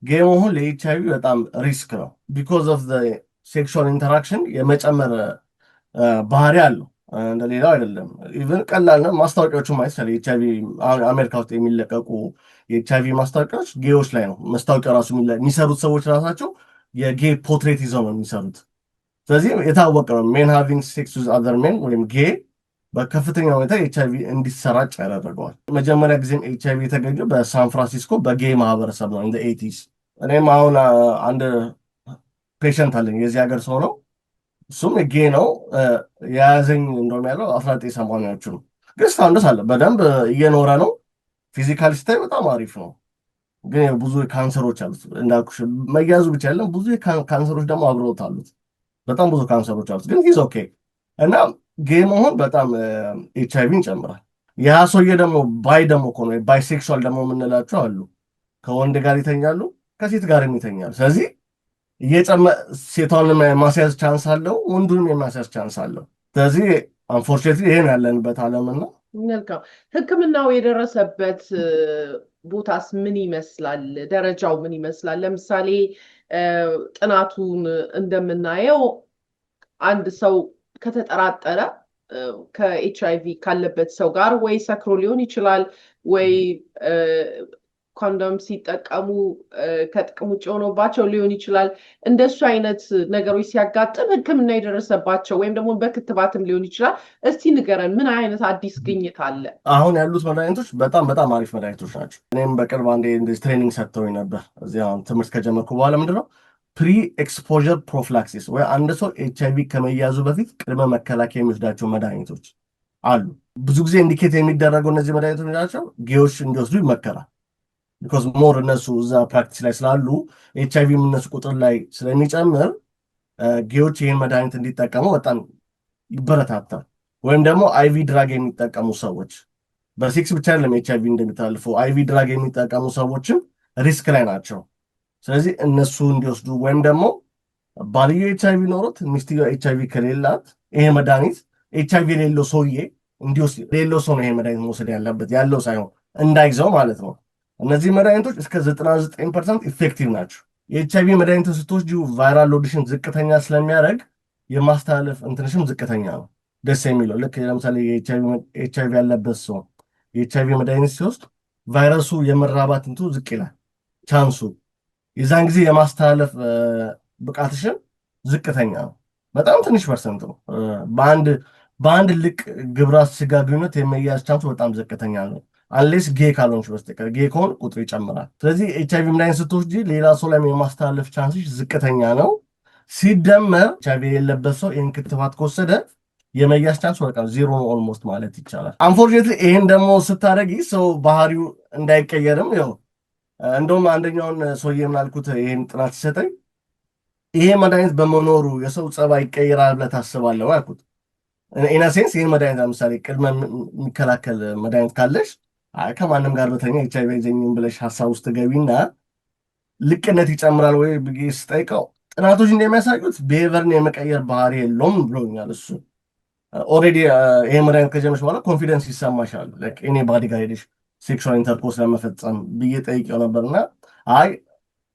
ጌይ መሆን ለኤችአይቪ በጣም ሪስክ ነው። ቢኮዝ ኦፍ ሴክሹዋል ኢንተራክሽን የመጨመር ባህሪ አለው። እንደሌላው አይደለም። ኢቨን ቀላል ነው። ማስታወቂያዎቹ ማየት ይቻላል። ኤችአይቪ አሜሪካ ውስጥ የሚለቀቁ የኤችአይቪ ማስታወቂያዎች ጌዎች ላይ ነው። ማስታወቂያ ራሱ የሚሰሩት ሰዎች ራሳቸው የጌ ፖርትሬት ይዘው ነው የሚሰሩት። ስለዚህ የታወቀ ነው። ሜን ሃቪንግ ሴክስ ዊዝ አዘር ሜን ወይም ጌ በከፍተኛ ሁኔታ ኤችአይቪ እንዲሰራጭ ያደረገዋል። መጀመሪያ ጊዜም ኤችአይቪ የተገኘው በሳን ፍራንሲስኮ በጌ ማህበረሰብ ነው ኢን ዘ 80s። እኔም አሁን አንድ ፔሸንት አለኝ የዚህ ሀገር ሰው ነው። እሱም ጌ ነው። የያዘኝ እንደውም ያለው 1980ዎቹ ነው። ግን እስካሁን ድረስ አለ፣ በደንብ እየኖረ ነው። ፊዚካሊ ስታይ በጣም አሪፍ ነው። ግን ብዙ ካንሰሮች አሉት እንዳልኩሽ፣ መያዙ ብቻ አይደለም፣ ብዙ ካንሰሮች ደግሞ አብረውት አሉት። በጣም ብዙ ካንሰሮች አሉት። ግን ሂዝ ኦኬ እና ጌ መሆን በጣም ኤችአይቪን ይጨምራል። ያ ሰውዬ ደግሞ ከሆነ ባይሴክሹዋል ደግሞ የምንላቸው አሉ። ከወንድ ጋር ይተኛሉ፣ ከሴት ጋርም ይተኛሉ። ስለዚህ ሴቷን የማስያዝ ቻንስ አለው፣ ወንዱንም የማስያዝ ቻንስ አለው። ስለዚህ አንፎርቹኔትሊ ይሄን ያለንበት ዓለምና መልካም ሕክምናው የደረሰበት ቦታስ ምን ይመስላል? ደረጃው ምን ይመስላል? ለምሳሌ ጥናቱን እንደምናየው አንድ ሰው ከተጠራጠረ ከኤችአይቪ ካለበት ሰው ጋር ወይ ሰክሮ ሊሆን ይችላል ወይ ኮንዶም ሲጠቀሙ ከጥቅም ውጭ ሆኖባቸው ሊሆን ይችላል። እንደሱ አይነት ነገሮች ሲያጋጥም ሕክምና የደረሰባቸው ወይም ደግሞ በክትባትም ሊሆን ይችላል። እስቲ ንገረን ምን አይነት አዲስ ግኝት አለ? አሁን ያሉት መድኃኒቶች በጣም አሪፍ መድኃኒቶች ናቸው። እኔም በቅርብ አንዴ እንደዚህ ትሬኒንግ ሰጥተውኝ ነበር። እዚህ አሁን ትምህርት ከጀመርኩ በኋላ ምንድነው ፕሪ ኤክስፖዠር ፕሮፊላክሲስ ወይ አንድ ሰው ኤችአይቪ ከመያዙ በፊት ቅድመ መከላከያ የሚወስዳቸው መድኃኒቶች አሉ። ብዙ ጊዜ ኢንዲኬት የሚደረገው እነዚህ መድኃኒቶች ናቸው ጌዎች እንዲወስዱ ይመከራል። ቢኮዝ ሞር እነሱ እዛ ፕራክቲስ ላይ ስላሉ ኤችአይቪ እነሱ ቁጥር ላይ ስለሚጨምር ጌዎች ይህን መድኃኒት እንዲጠቀሙ በጣም ይበረታታል። ወይም ደግሞ አይቪ ድራግ የሚጠቀሙ ሰዎች በሴክስ ብቻ አይደለም ኤችአይቪ እንደሚታልፈው አይቪ ድራግ የሚጠቀሙ ሰዎችም ሪስክ ላይ ናቸው። ስለዚህ እነሱ እንዲወስዱ ወይም ደግሞ ባልየው ኤችአይቪ ኖሮት ሚስትየው ኤችአይቪ ከሌላት ይሄ መድኃኒት ኤችአይቪ የሌለው ሰውዬ እንዲወስድ ሌለው ሰው ነው ይሄ መድኃኒት መውሰድ ያለበት ያለው ሳይሆን እንዳይዘው ማለት ነው። እነዚህ መድኃኒቶች እስከ 99% ኢፌክቲቭ ናቸው። የኤችአይቪ መድኃኒትን ስትወስጂ ቫይራል ሎድሽን ዝቅተኛ ስለሚያደርግ የማስተላለፍ እንትንሽም ዝቅተኛ ነው። ደስ የሚለው ልክ ለምሳሌ የኤችአይቪ ያለበት ሰው የኤችአይቪ መድኃኒት ሲወስድ ቫይረሱ የመራባት እንቱ ዝቅ ይላል ቻንሱ። የዛን ጊዜ የማስተላለፍ ብቃትሽን ዝቅተኛ ነው። በጣም ትንሽ ፐርሰንት ነው። በአንድ ልቅ ግብረ ስጋ ግንኙነት የመያዝ ቻንሱ በጣም ዝቅተኛ ነው። አንሌስ ጌ ካልሆንሽ በስተቀር ጌ ከሆን ቁጥሩ ይጨምራል። ስለዚህ ኤችአይቪ መድኃኒት ስትወስጂ ሌላ ሰው ላይ የማስተላለፍ ቻንስሽ ዝቅተኛ ነው። ሲደመር ኤችአይቪ የሌለበት ሰው ይህን ክትባት ከወሰደ የመያዝ ቻንስ በቃ ዜሮ ነው ኦልሞስት ማለት ይቻላል። አንፎርቹኔትሊ ይህን ደግሞ ስታደርጊ ሰው ባህሪው እንዳይቀየርም ይኸው እንደውም አንደኛውን ሰውዬ ምናልኩት ይህን ጥናት ሲሰጠኝ ይሄ መድኃኒት በመኖሩ የሰው ጸባይ ይቀይራል ብለህ ታስባለህ አልኩት። ኢነሴንስ ይህን መድኃኒት ለምሳሌ ቅድመ የሚከላከል መድኃኒት ካለሽ ከማንም ጋር በተኛ ኤችአይቪ አይዘኝም ብለሽ ሀሳብ ውስጥ ገቢና ልቅነት ይጨምራል ወይ ብዬ ስጠይቀው ጥናቶች እንደሚያሳዩት ብሄቨርን የመቀየር ባህሪ የለውም ብሎኛል። እሱ ኦልሬዲ ይሄ መድኃኒት ከጀመርሽ በኋላ ኮንፊደንስ ይሰማሻል እኔ ባዲ ጋር ሄደሽ ሴክሹዋል ኢንተርኮርስ ለመፈጸም ብዬ ጠይቄው ነበርና አይ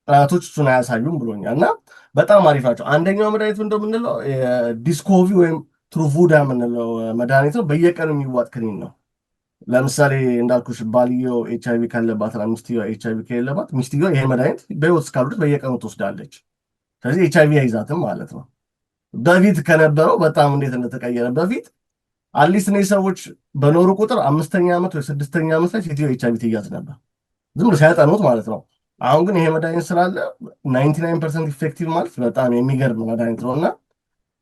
ጥናቶች እሱን አያሳዩም ብሎኛል። እና በጣም አሪፍ ናቸው። አንደኛው መድኃኒት እንደምንለው ዲስኮቪ ወይም ትሩፉዳ የምንለው መድኃኒት ነው። በየቀኑ የሚዋጥ ክኒን ነው። ለምሳሌ እንዳልኩሽ ባልየው ኤችአይቪ ካለባት ሚስትየው ኤችአይቪ ከሌለባት ሚስትየው ይሄ መድኃኒት በህይወት እስካሉት በየቀኑ ትወስዳለች። ስለዚህ ኤችአይቪ አይዛትም ማለት ነው። በፊት ከነበረው በጣም እንዴት እንደተቀየረ በፊት አትሊስት እነዚህ ሰዎች በኖሩ ቁጥር 5ኛ ዓመት ወይ 6ኛ ዓመት ላይ ሴትዮ ኤችአይቪ ትያዝ ነበር ዝም ብሎ ሲያጠኑት ማለት ነው። አሁን ግን ይሄ መድኃኒት ስላለ 99% ኢፌክቲቭ ማለት በጣም የሚገርም መድኃኒት ነው። እና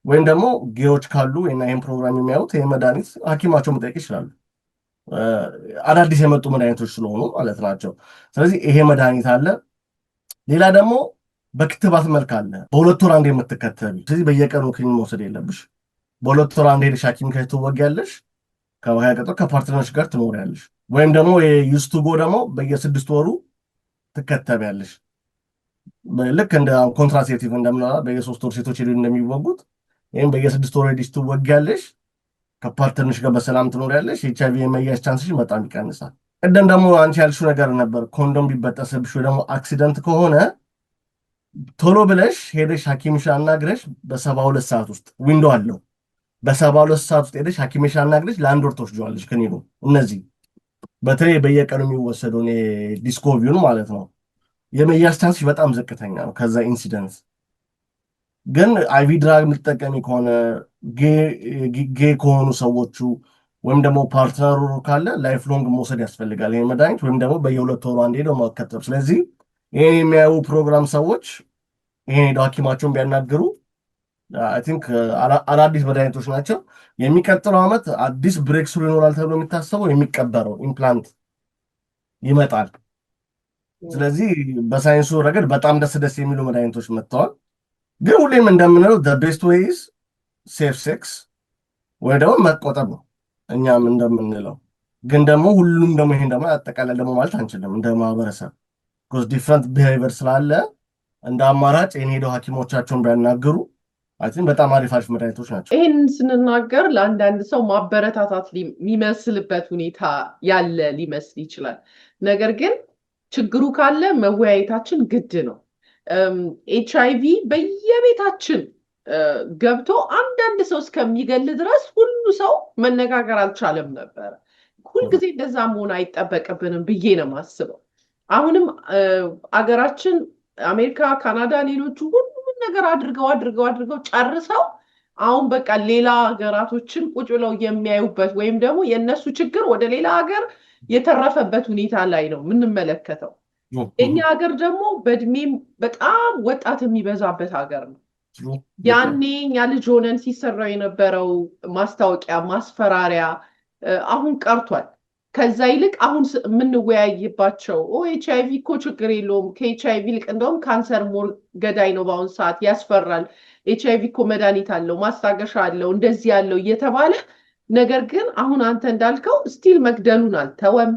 ወይም ደግሞ ጌዎች ካሉ እና ይህን ፕሮግራም የሚያዩት ይህ መድኃኒት ሐኪማቸው መጠየቅ ይችላሉ። አዳዲስ የመጡ መድኃኒቶች ስለሆኑ ማለት ናቸው። ስለዚህ ይሄ መድኃኒት አለ። ሌላ ደግሞ በክትባት መልክ አለ። በ2 ወር አንዴ የምትከተቢ። ስለዚህ በየቀኑ ክኒን መውሰድ የለብሽ። በ2 ወር አንዴ ሄደሽ ሐኪም ጋር ትወጊያለሽ። ከቀጠሮ ከፓርትነርሽ ጋር ትኖሪያለሽ። ወይም ደግሞ የዩስቱጎ ደግሞ በየ6 ወሩ ትከተቢያለሽ። ልክ እንደ ኮንትራሴፕቲቭ እንደምንላ በየ3 ወር ሴቶች ሄዱ እንደሚወጉት ይህም በየ6 ወር ሄደሽ ትወጊያለሽ። ከፓርትነርሽ ጋር በሰላም ትኖሪያለሽ። ኤችአይቪ የመያዝ ቻንስሽ በጣም ይቀንሳል። ቀደም ደግሞ አንቺ ያልሽው ነገር ነበር፣ ኮንዶም ቢበጠስብሽ ወይ ደግሞ አክሲደንት ከሆነ ቶሎ ብለሽ ሄደሽ ሐኪምሽ አናግረሽ በ72 ሰዓት ውስጥ ዊንዶ አለው። በ72 ሰዓት ውስጥ ሄደሽ ሐኪምሽ አናግረሽ ለ1 ወር ትወስጂዋለሽ ክኒኑ። እነዚህ በተለይ በየቀኑ የሚወሰደውን ዲስኮቪውን ማለት ነው የመያዝ ቻንስሽ በጣም ዝቅተኛ ነው ከዛ ኢንሲደንስ። ግን አይቪ ድራግ የምትጠቀሚ ከሆነ ጌ ከሆኑ ሰዎቹ ወይም ደግሞ ፓርትነሩ ካለ ላይፍ ሎንግ መውሰድ ያስፈልጋል ይህ መድኃኒት፣ ወይም ደግሞ በየ2 ወሩ አንዴ ሄደው መከተብ። ስለዚህ ይህን የሚያዩ ፕሮግራም ሰዎች ይህን ሄደው ሐኪማቸውን ቢያናግሩ አይ ቲንክ አዳዲስ መድኃኒቶች ናቸው። የሚቀጥለው ዓመት አዲስ ብሬክ ስሩ ይኖራል ተብሎ የሚታሰበው የሚቀበረው ኢምፕላንት ይመጣል። ስለዚህ በሳይንሱ ረገድ በጣም ደስ የሚሉ መድኃኒቶች መጥተዋል። ግን ሁሌም እንደምንለው ቤስት ዌይዝ ሴፍ ሴክስ ወይ ደግሞ መቆጠብ ነው እኛም እንደምንለው። ግን ደግሞ ሁሉም ደግሞ ይሄን ደግሞ አጠቃላይ ደግሞ ማለት አንችልም እንደ ማህበረሰብ because different behavior ስላለ እንደ አማራጭ ይሄን ሄደው ሐኪሞቻቸውን ቢያናግሩ አይቲን በጣም አሪፍ መድኃኒቶች ናቸው። ይሄን ስንናገር ለአንዳንድ ሰው ማበረታታት የሚመስልበት ሁኔታ ያለ ሊመስል ይችላል። ነገር ግን ችግሩ ካለ መወያየታችን ግድ ነው። HIV በየቤታችን ገብቶ አንዳንድ ሰው እስከሚገል ድረስ ሁሉ ሰው መነጋገር አልቻለም ነበር። ሁልጊዜ እንደዛ መሆን አይጠበቅብንም ብዬ ነው የማስበው። አሁንም አገራችን አሜሪካ፣ ካናዳ፣ ሌሎቹ ሁሉም ነገር አድርገው ጨርሰው አሁን በቃ ሌላ ሀገራቶችን ቁጭ ብለው የሚያዩበት ወይም ደግሞ የእነሱ ችግር ወደ ሌላ ሀገር የተረፈበት ሁኔታ ላይ ነው የምንመለከተው። የኛ ሀገር ደግሞ በእድሜም በጣም ወጣት የሚበዛበት ሀገር ነው። ያኔ እኛ ልጅ ሆነን ሲሰራው የነበረው ማስታወቂያ፣ ማስፈራሪያ አሁን ቀርቷል። ከዛ ይልቅ አሁን የምንወያይባቸው HIV እኮ ችግር የለውም፣ ከኤችአይቪ ይልቅ እንደውም ካንሰር ሞር ገዳይ ነው በአሁን ሰዓት፣ ያስፈራል፣ HIV እኮ መድኃኒት አለው፣ ማስታገሻ አለው፣ እንደዚህ ያለው እየተባለ ነገር ግን አሁን አንተ እንዳልከው ስቲል መግደሉን አልተወም፣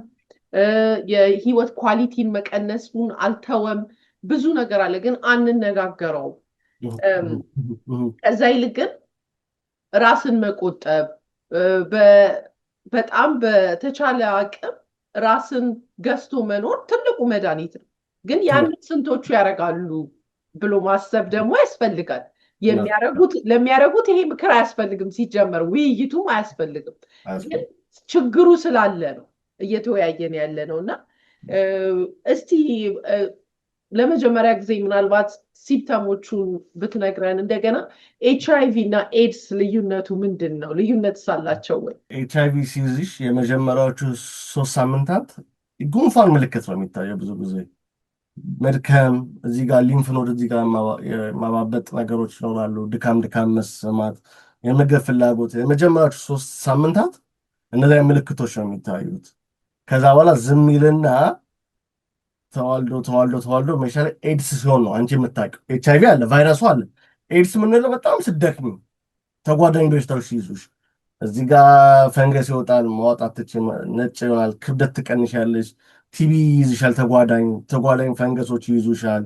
የህይወት ኳሊቲን መቀነሱን አልተወም። ብዙ ነገር አለ ግን አንነጋገረውም። ከዛ ይልቅ ግን ራስን መቆጠብ በጣም በተቻለ አቅም ራስን ገዝቶ መኖር ትልቁ መድኃኒት ነው። ግን ያን ስንቶቹ ያደርጋሉ ብሎ ማሰብ ደግሞ ያስፈልጋል። ለሚያደርጉት ይሄ ምክር አያስፈልግም፣ ሲጀመር ውይይቱም አያስፈልግም። ግን ችግሩ ስላለ ነው እየተወያየን ያለ ነው። እና እስቲ ለመጀመሪያ ጊዜ ምናልባት ሲምፕተሞቹን ብትነግረን እንደገና። HIV እና ኤድስ ልዩነቱ ምንድን ነው? ልዩነት ሳላቸው ወይ? HIV ሲይዝሽ የመጀመሪያዎቹ 3 ሳምንታት ጉንፋን ምልክት ነው የሚታየው። ብዙ ጊዜ መድከም፣ እዚህ ጋር ሊምፍ ኖድ እዚህ ጋር ማባበጥ ነገሮች ይኖራሉ። ድካም መሰማት፣ የምግብ ፍላጎት። የመጀመሪያዎቹ 3 ሳምንታት እነዚያ ምልክቶች ነው የሚታዩት። ከዛ በኋላ ዝም ይልና ተዋልዶ መሻለ ኤድስ ሲሆን ነው አንቺ የምታውቂው። HIV አለ፣ ቫይረሱ አለ። ኤድስ የምንለው በጣም ስደክሚ ተጓዳኝ በሽታዎች ሲይዙሽ እዚህ ጋር ፈንገስ ይወጣል፣ ማውጣት ትችም፣ ነጭ ይሆናል፣ ክብደት ትቀንሻለሽ፣ ቲቢ ይይዝሻል፣ ተጓዳኝ ፈንገሶች ይይዙሻል፣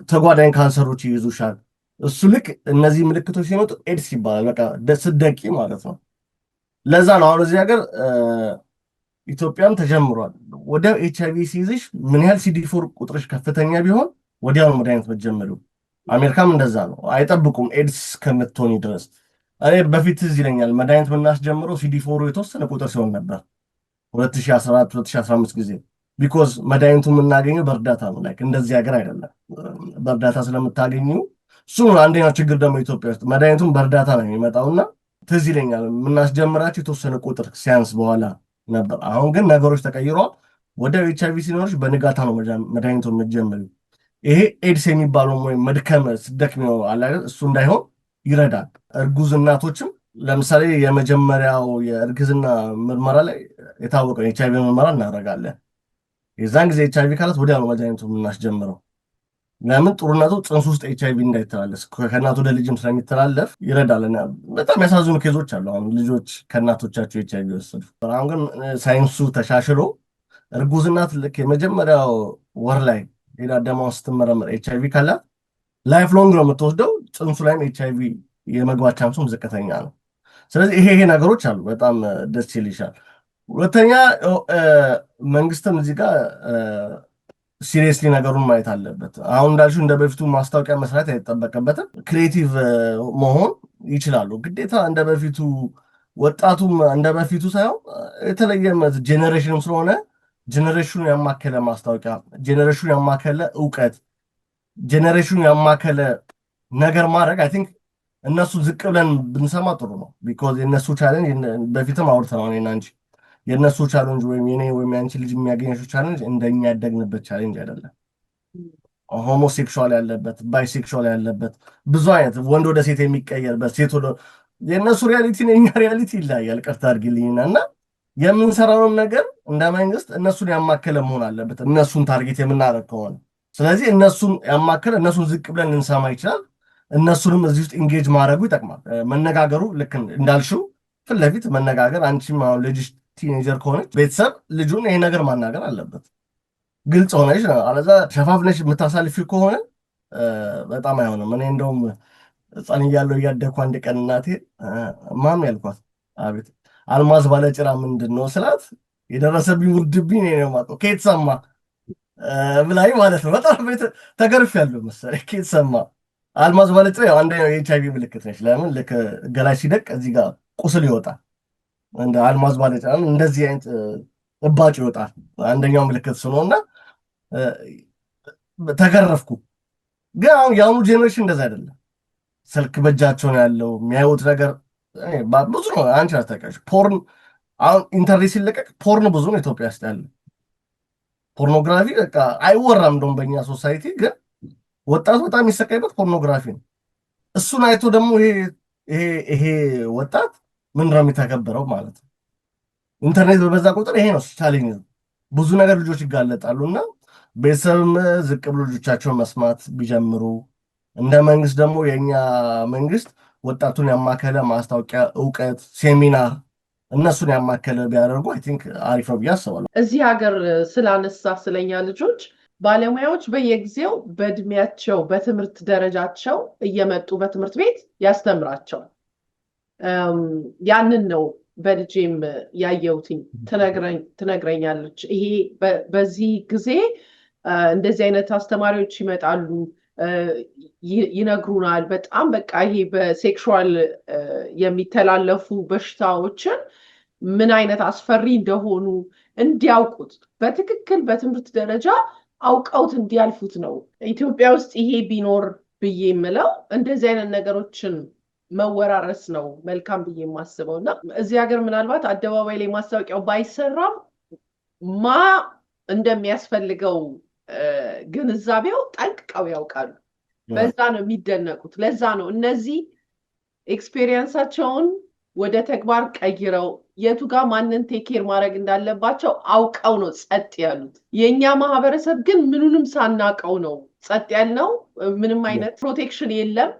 ተጓዳኝ ካንሰሮች ይይዙሻል። እሱ ልክ እነዚህ ምልክቶች ሲመጡ ኤድስ ይባላል። በቃ ስደቂ ማለት ነው። ለዛ ነው አሁን እዚህ ሀገር ኢትዮጵያም ተጀምሯል። ወደ HIV ሲይዝሽ ምን ያህል CD4 ቁጥርሽ ከፍተኛ ቢሆን ወዲያውኑ መድኃኒት መጀመሩ። አሜሪካም እንደዛ ነው፣ አይጠብቁም ኤድስ ከምትሆኒ ድረስ። እኔ በፊት እዚህ ይለኛል መድኃኒት የምናስጀምረው CD4 የተወሰነ ቁጥር ሲሆን ነበር 2014 2015 ጊዜ። ቢኮዝ መድኃኒቱ የምናገኘው በእርዳታ ነው። ላይክ እንደዚህ ሀገር አይደለም፣ በእርዳታ ስለምታገኙ እሱ ነው አንደኛው ችግር። ደግሞ ኢትዮጵያ ውስጥ መድኃኒቱም በእርዳታ ነው የሚመጣውና ትዝ ይለኛል የምናስጀምራቸው የተወሰነ ቁጥር ሲያንስ በኋላ ነበር። አሁን ግን ነገሮች ተቀይረዋል። ወደ HIV ሲኖርሽ በንጋታ ነው መድኃኒቱ የምትጀምሪው። ይሄ ኤድስ የሚባለው ወይም መድከም ስደክም ነው አለ እሱ እንዳይሆን ይረዳል። እርጉዝ እናቶችም ለምሳሌ የመጀመሪያው የእርግዝና ምርመራ ላይ የታወቀ HIV ምርመራ እናደርጋለን። የዛን ጊዜ HIV ካላት ወዲያ ነው መድኃኒቱ የምናስጀምረው። ለምን? ጥሩነቱ ጽንስ ውስጥ HIV እንዳይተላለፍ ከእናት ወደ ልጅም ስለሚተላለፍ ይረዳል። በጣም ያሳዝኑ ኬዞች አሉ። አሁን ልጆች ከእናቶቻቸው HIV ወሰዱ። አሁን ግን ሳይንሱ ተሻሽሎ እርጉዝ እናት ልክ የመጀመሪያው ወር ላይ ሄዳ ደማውን ስትመረመር HIV ካላት ላይፍ ሎንግ ነው የምትወስደው። ጽንሱ ላይም HIV የመግባት ቻንሱም ዝቅተኛ ነው። ስለዚህ ይሄ ነገሮች አሉ። በጣም ደስ ይልሻል። ሁለተኛ መንግስትም እዚህ ጋር ሲሪየስሊ ነገሩን ማየት አለበት። አሁን እንዳልሽው እንደ በፊቱ ማስታወቂያ መስራት አይጠበቅበትም። ክሪኤቲቭ መሆን ይችላሉ። ግዴታ እንደ በፊቱ ወጣቱም እንደ በፊቱ ሳይሆን የተለየ ጄኔሬሽንም ስለሆነ ጄኔሬሽኑ ያማከለ ማስታወቂያ፣ ጄኔሬሽኑ ያማከለ እውቀት፣ ጄኔሬሽኑ ያማከለ ነገር ማድረግ አይ ቲንክ እነሱ ዝቅ ብለን ብንሰማ ጥሩ ነው። ቢኮዝ የእነሱ ቻሌንጅ በፊትም አውርተነው እኔና አንቺ የእነሱ ቻሌንጅ ወይም የኔ ወይም የአንቺ ልጅ የሚያገኘሽው ቻሌንጅ እንደኛ ያደግንበት ቻሌንጅ አይደለም። ሆሞሴክሹዋል ያለበት፣ ባይሴክሹዋል ያለበት፣ ብዙ አይነት ወንድ ወደ ሴት የሚቀየርበት፣ ሴት ወደ የእነሱ ሪያሊቲ የኛ ሪያሊቲ ይለያያል። ቅርታ አድርጊልኝና እና የምንሰራውን ነገር እንደ መንግስት እነሱን ያማከለ መሆን አለበት፣ እነሱን ታርጌት የምናደርግ ከሆነ። ስለዚህ እነሱን ያማከለ እነሱን ዝቅ ብለን ልንሰማ ይችላል። እነሱንም እዚህ ውስጥ ኢንጌጅ ማድረጉ ይጠቅማል። መነጋገሩ ልክ እንዳልሽው ፊት ለፊት መነጋገር። አንቺም አሁን ልጅሽ ቲኔጀር ከሆነች ቤተሰብ ልጁን ይሄ ነገር ማናገር አለበት። ግልጽ ሆነሽ ነው። አለዛ ሸፋፍነሽ የምታሳልፊው ከሆነ በጣም አይሆንም። እኔ እንደውም ሕፃን እያለሁ እያደግኩ አንድ ቀን እናቴ ማም ያልኳት አቤት አልማዝ ባለጭራ ምንድን ነው ስላት የደረሰብኝ ውርድብኝ ነው የማውቀው። ከየት ሰማ ብላይ ማለት ነው። በጣም ተገርፌያለሁ መሰለኝ ከተሰማ አልማዝ ማለት ነው። አንደኛው የኤችአይቪ ምልክት ነች። ለምን ልክ ገላሽ ሲደቅ እዚህ ጋር ቁስል ይወጣል። እንደ አልማዝ ማለት እንደዚህ አይነት እባጭ ይወጣል። አንደኛው ምልክት ስለሆነ ተገረፍኩ። ግን አሁን የአሁኑ ጄኔሬሽን እንደዛ አይደለም። ስልክ በእጃቸው ነው ያለው። የሚያዩት ነገር ብዙ ነው። አንቺ አስታውቂያለሽ ፖርን። አሁን ኢንተርኔት ሲለቀቅ ፖርን ብዙ ነው ኢትዮጵያ ውስጥ ያለ ፖርኖግራፊ በቃ አይወራም። እንደውም በእኛ ሶሳይቲ ግን ወጣቱ በጣም የሚሰቃይበት ፖርኖግራፊ ነው። እሱን አይቶ ደግሞ ይሄ ወጣት ምንድን ነው የሚተከበረው ማለት ነው። ኢንተርኔት በበዛ ቁጥር ይሄ ነው ቻሌንጅ ነው። ብዙ ነገር ልጆች ይጋለጣሉ እና ቤተሰብም ዝቅ ብሎ ልጆቻቸውን መስማት ቢጀምሩ፣ እንደ መንግስት ደግሞ የእኛ መንግስት ወጣቱን ያማከለ ማስታወቂያ፣ እውቀት፣ ሴሚናር እነሱን ያማከለ ቢያደርጉ አይ ቲንክ አሪፍ ነው ብዬ አስባለሁ። እዚህ ሀገር ስላነሳ ስለኛ ልጆች ባለሙያዎች በየጊዜው በእድሜያቸው በትምህርት ደረጃቸው እየመጡ በትምህርት ቤት ያስተምራቸዋል። ያንን ነው በልጄም ያየሁትኝ። ትነግረኛለች ይሄ በዚህ ጊዜ እንደዚህ አይነት አስተማሪዎች ይመጣሉ፣ ይነግሩናል። በጣም በቃ ይሄ በሴክሹዋል የሚተላለፉ በሽታዎችን ምን አይነት አስፈሪ እንደሆኑ እንዲያውቁት በትክክል በትምህርት ደረጃ አውቀውት እንዲያልፉት ነው። ኢትዮጵያ ውስጥ ይሄ ቢኖር ብዬ የምለው እንደዚህ አይነት ነገሮችን መወራረስ ነው መልካም ብዬ የማስበው እና እዚህ ሀገር ምናልባት አደባባይ ላይ ማስታወቂያው ባይሰራም ማ እንደሚያስፈልገው ግንዛቤው ጠንቅቀው ያውቃሉ። በዛ ነው የሚደነቁት። ለዛ ነው እነዚህ ኤክስፔሪየንሳቸውን ወደ ተግባር ቀይረው የቱ ጋር ማንን ቴኬር ማድረግ እንዳለባቸው አውቀው ነው ጸጥ ያሉት። የእኛ ማህበረሰብ ግን ምኑንም ሳናቀው ነው ጸጥ ያልነው። ምንም አይነት ፕሮቴክሽን የለም፣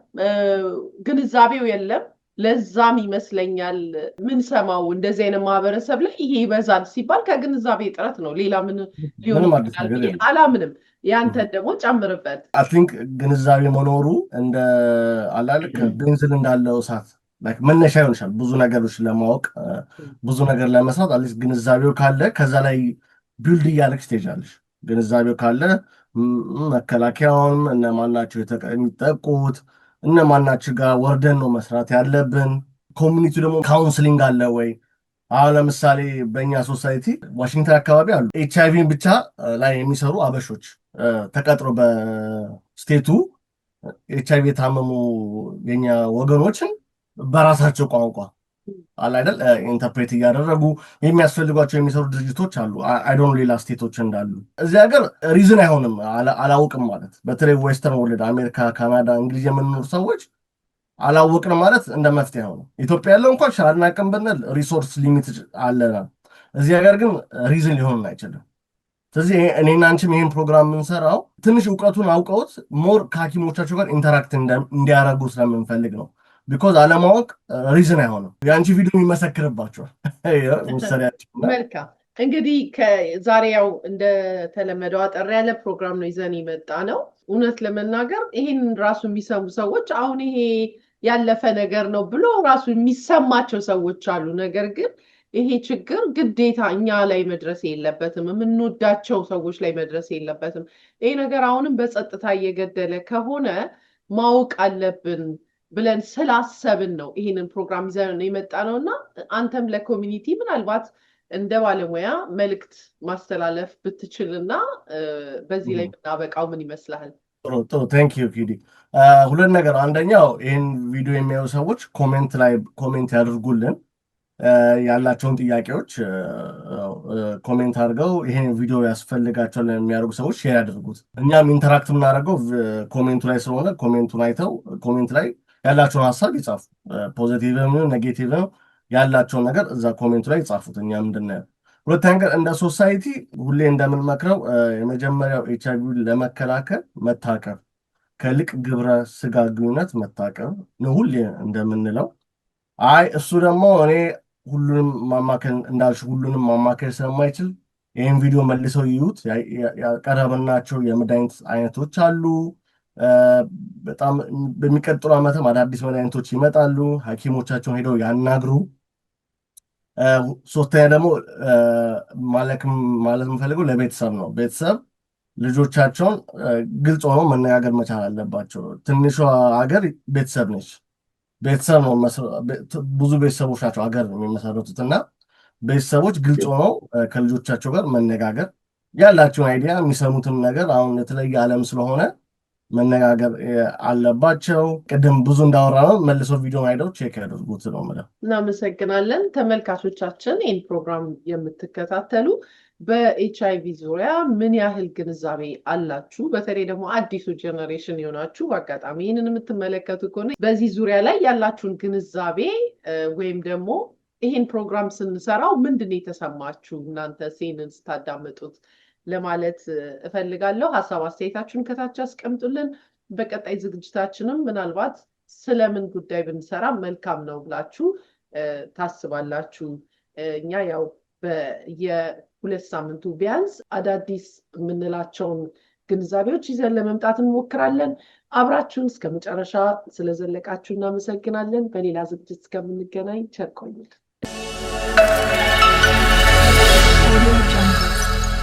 ግንዛቤው የለም። ለዛም ይመስለኛል ምን ሰማው እንደዚህ አይነት ማህበረሰብ ላይ ይሄ ይበዛል ሲባል ከግንዛቤ እጥረት ነው። ሌላ ምን ሊሆን ይችላል አላምንም። ያንተን ደግሞ ጨምርበት። አይ ቲንክ ግንዛቤ መኖሩ እንደ አላልክ ቤንዝል እንዳለው እሳት መነሻ ይሆንሻል ብዙ ነገሮች ለማወቅ ብዙ ነገር ለመስራት። አትሊስት ግንዛቤው ካለ ከዛ ላይ ቢልድ እያደረግሽ ትሄጃለሽ። ግንዛቤው ካለ መከላከያውን እነማናቸው የሚጠቁት እነማናቸው ጋር ወርደን ነው መስራት ያለብን። ኮሚኒቲ ደግሞ ካውንስሊንግ አለ ወይ? አሁን ለምሳሌ በእኛ ሶሳይቲ ዋሽንግተን አካባቢ አሉ ኤችአይቪን ብቻ ላይ የሚሰሩ አበሾች ተቀጥሮ በስቴቱ ኤችአይቪ የታመሙ የኛ ወገኖችን በራሳቸው ቋንቋ አላይደል ኢንተርፕሬት እያደረጉ የሚያስፈልጓቸው የሚሰሩ ድርጅቶች አሉ። አይዶን ሌላ ስቴቶች እንዳሉ እዚህ ሀገር ሪዝን አይሆንም አላውቅም ማለት በተለይ ዌስተርን ወርልድ አሜሪካ፣ ካናዳ፣ እንግሊዝ የምንኖር ሰዎች አላወቅንም ማለት እንደ መፍትሄ አይሆንም። ኢትዮጵያ ያለው እንኳን አድናቅም ብንል ሪሶርስ ሊሚት አለና እዚህ ሀገር ግን ሪዝን ሊሆን አይችልም። ስለዚህ እኔና አንቺም ይህን ፕሮግራም የምንሰራው ትንሽ እውቀቱን አውቀውት ሞር ከሐኪሞቻቸው ጋር ኢንተራክት እንዲያደርጉ ስለምንፈልግ ነው። ቢኮዝ አለማወቅ ሪዝን አይሆንም። የአንቺ ቪዲዮ ይመሰክርባቸዋል። መልካም እንግዲህ ከዛሬ ያው እንደተለመደው አጠር ያለ ፕሮግራም ነው ይዘን የመጣ ነው። እውነት ለመናገር ይህን ራሱ የሚሰሙ ሰዎች አሁን ይሄ ያለፈ ነገር ነው ብሎ ራሱ የሚሰማቸው ሰዎች አሉ። ነገር ግን ይሄ ችግር ግዴታ እኛ ላይ መድረስ የለበትም፣ የምንወዳቸው ሰዎች ላይ መድረስ የለበትም። ይሄ ነገር አሁንም በጸጥታ እየገደለ ከሆነ ማወቅ አለብን ብለን ስላሰብን ነው ይህንን ፕሮግራም ይዘን የመጣ ነው እና አንተም ለኮሚኒቲ ምናልባት እንደ ባለሙያ መልእክት ማስተላለፍ ብትችልና በዚህ ላይ ብናበቃው ምን ይመስላል? ጥሩ ቴንክ ዩ ኪዲ። ሁለት ነገር፣ አንደኛው ይህን ቪዲዮ የሚያዩ ሰዎች ኮሜንት ያድርጉልን ያላቸውን ጥያቄዎች ኮሜንት አድርገው ይሄን ቪዲዮ ያስፈልጋቸውን የሚያደርጉ ሰዎች ሼር ያደርጉት። እኛም ኢንተራክት የምናደርገው ኮሜንቱ ላይ ስለሆነ ኮሜንቱን አይተው ኮሜንት ላይ ያላቸውን ሀሳብ ይጻፉ። ፖዚቲቭም ኔጌቲቭም ያላቸውን ነገር እዛ ኮሜንቱ ላይ ይጻፉት። እኛ ምንድነው ሁለተኛ ነገር እንደ ሶሳይቲ ሁሌ እንደምንመክረው የመጀመሪያው ኤችአይቪ ለመከላከል መታቀብ፣ ከልቅ ግብረ ስጋ ግንኙነት መታቀብ ነው ሁሌ እንደምንለው። አይ እሱ ደግሞ እኔ ሁሉንም ማማከል እንዳልሽ ሁሉንም ማማከል ስለማይችል ይህን ቪዲዮ መልሰው ይዩት። ያቀረብናቸው የመድኃኒት አይነቶች አሉ። በጣም በሚቀጥሉ ዓመትም አዳዲስ መድኃኒቶች ይመጣሉ። ሐኪሞቻቸውን ሄደው ያናግሩ። ሶስተኛ ደግሞ ማለት የምፈልገው ለቤተሰብ ነው። ቤተሰብ ልጆቻቸውን ግልጽ ሆነው መነጋገር መቻል አለባቸው። ትንሿ ሀገር ቤተሰብ ነች። ቤተሰብ ነው ብዙ ቤተሰቦች ናቸው ሀገር የሚመሰረቱት እና ቤተሰቦች ግልጽ ሆነው ከልጆቻቸው ጋር መነጋገር ያላቸውን አይዲያ የሚሰሙትም ነገር አሁን የተለየ ዓለም ስለሆነ መነጋገር አለባቸው። ቅድም ብዙ እንዳወራ ነው መልሰው ቪዲዮ አይደው ቼክ ያደርጉት ነው ማለት። እናመሰግናለን። ተመልካቾቻችን ይህን ፕሮግራም የምትከታተሉ በኤችአይቪ ዙሪያ ምን ያህል ግንዛቤ አላችሁ? በተለይ ደግሞ አዲሱ ጄኔሬሽን የሆናችሁ በአጋጣሚ ይህንን የምትመለከቱ ከሆነ በዚህ ዙሪያ ላይ ያላችሁን ግንዛቤ ወይም ደግሞ ይህን ፕሮግራም ስንሰራው ምንድነው የተሰማችሁ እናንተ ይህንን ስታዳምጡት ለማለት እፈልጋለሁ። ሀሳብ አስተያየታችሁን ከታች አስቀምጡልን። በቀጣይ ዝግጅታችንም ምናልባት ስለምን ጉዳይ ብንሰራ መልካም ነው ብላችሁ ታስባላችሁ? እኛ ያው በየ2 ሳምንቱ ቢያንስ አዳዲስ የምንላቸውን ግንዛቤዎች ይዘን ለመምጣት እንሞክራለን። አብራችሁን እስከ መጨረሻ ስለዘለቃችሁ እናመሰግናለን። በሌላ ዝግጅት እስከምንገናኝ ቸር ቆዩልን።